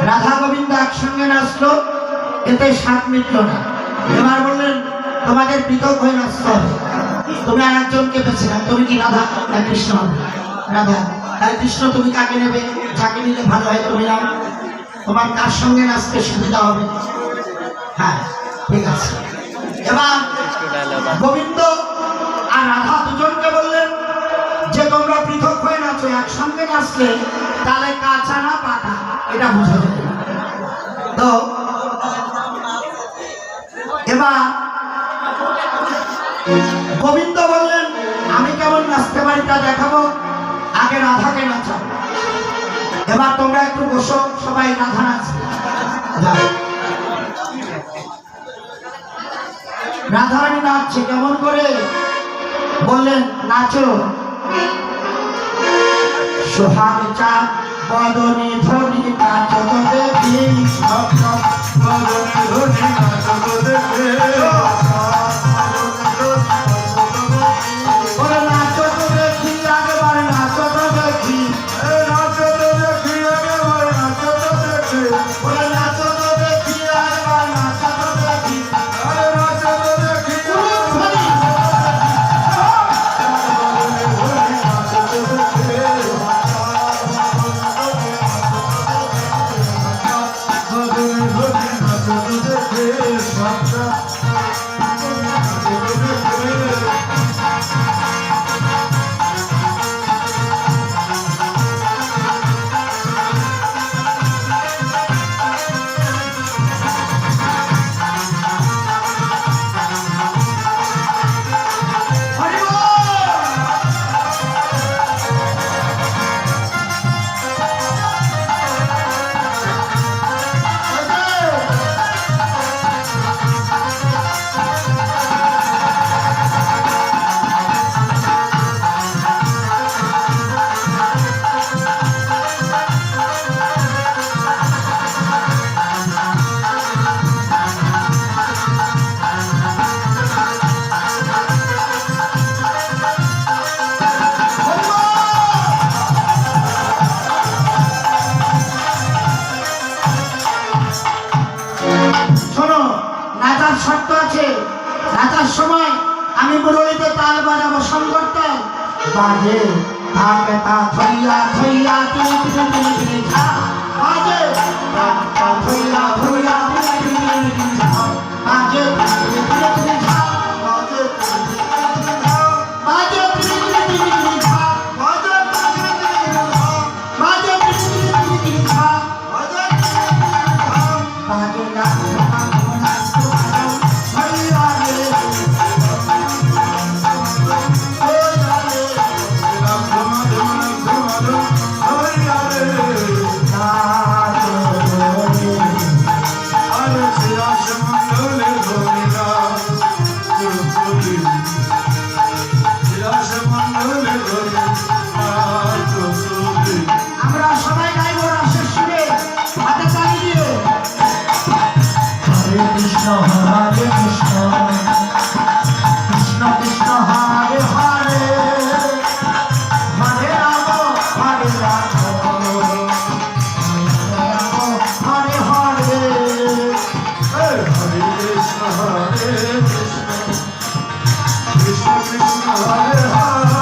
রাধা গোবিন্দ একসঙ্গে নাচলো, এতে স্বাদ মিটল না। এবার বললেন তোমাদের পৃথক হয়ে নাচতে হবে, তুমি আর একজনকে বেছে নাও। তুমি কি রাধা না কৃষ্ণ? রাধা। তাই কৃষ্ণ তুমি কাকে নেবে? যাকে নিলে ভালো হয় তুমি নাও। তোমার কার সঙ্গে নাচতে সুবিধা হবে? হ্যাঁ ঠিক আছে। এবার গোবিন্দ আর রাধা দুজনকে বললেন যে তোমরা পৃথক হয়ে নাচো, একসঙ্গে নাচলে তাহলে কাঁচা না পাকা এটা বোঝা যাবে। তো এবার গোবিন্দ বললেন আমি কেমন নাচতে পারি তা দেখাবো, আগে রাধাকে নাচাও। এবার তোমরা একটু বসো, সবাই রাধা নাচবে। রাধারানী নাচছে কেমন করে? বললেন নাচো। সোহাগ চাঁদ বদনে ধনি নাচো দেখি, বদনে ধনি নাচো দেখি, নাচো তো দেখি আগেবার, নাচো তো দেখি, নাচো তো দেখি আগেবার, নাচো তো দেখি, নাচো তো দেখি আগেবার, নাচো তো দেখি, নাচো তো দেখি। শর্ত আছে, নাচার সময় আমি মুরলিতে তাল বাজাবো, সংকর্তন বাজে থাকে তা থইয়া থইয়া তিনি তিনি তিনি তিনি ঝা বাজে তা থইয়া থইয়া তিনি তিনি তিনি তিনি ঝা বাজে তিনি তিনি তিনি ঝা বাজে বাজে তিনি তিনি তিনি তিনি ঝা বাজে বাজে তিনি তিনি তিনি ঝা বাজে বাজে না আমরা সবাই গাইব রাসের সুরে, হাতে তালি দিয়ে। হরে কৃষ্ণ হরে কৃষ্ণ কৃষ্ণ কৃষ্ণ হরে হরে, হরে রাম হরে রাম হরে হরে, হরে কৃষ্ণ হরে কৃষ্ণ কৃষ্ণ কৃষ্ণ হরে হরে,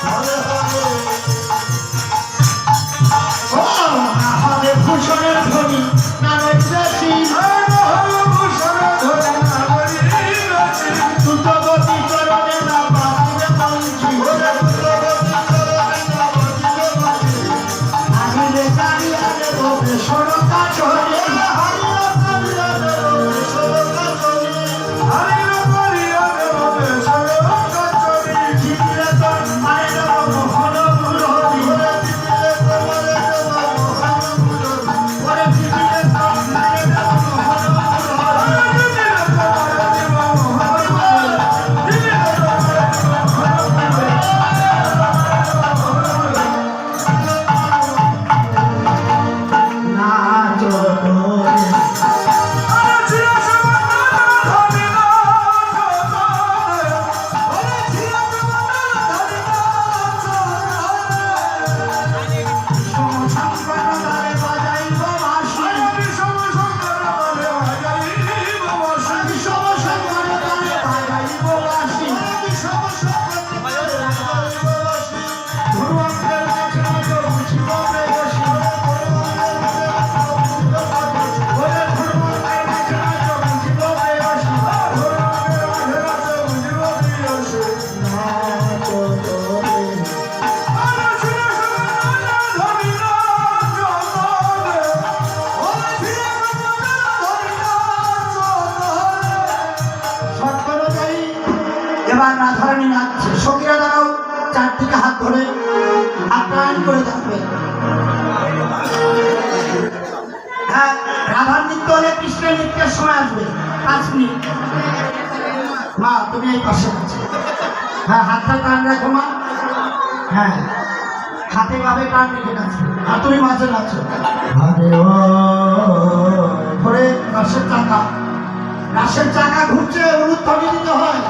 Hare করে থাকবে। হ্যাঁ, রাধার নৃত্য হলে কৃষ্ণের নৃত্যের সময় আসবে 5 মিনিট। মা তুমি এই পাশে আছো। হ্যাঁ, হাতটা টান রাখো মা। হ্যাঁ, হাতে ভাবে টান রেখে নাচবে আর তুমি মাঝে নাচো। আরে ও ঘুরে রাসের চাকা ঘুরছে, উলুধ্বনি দিতে হয়।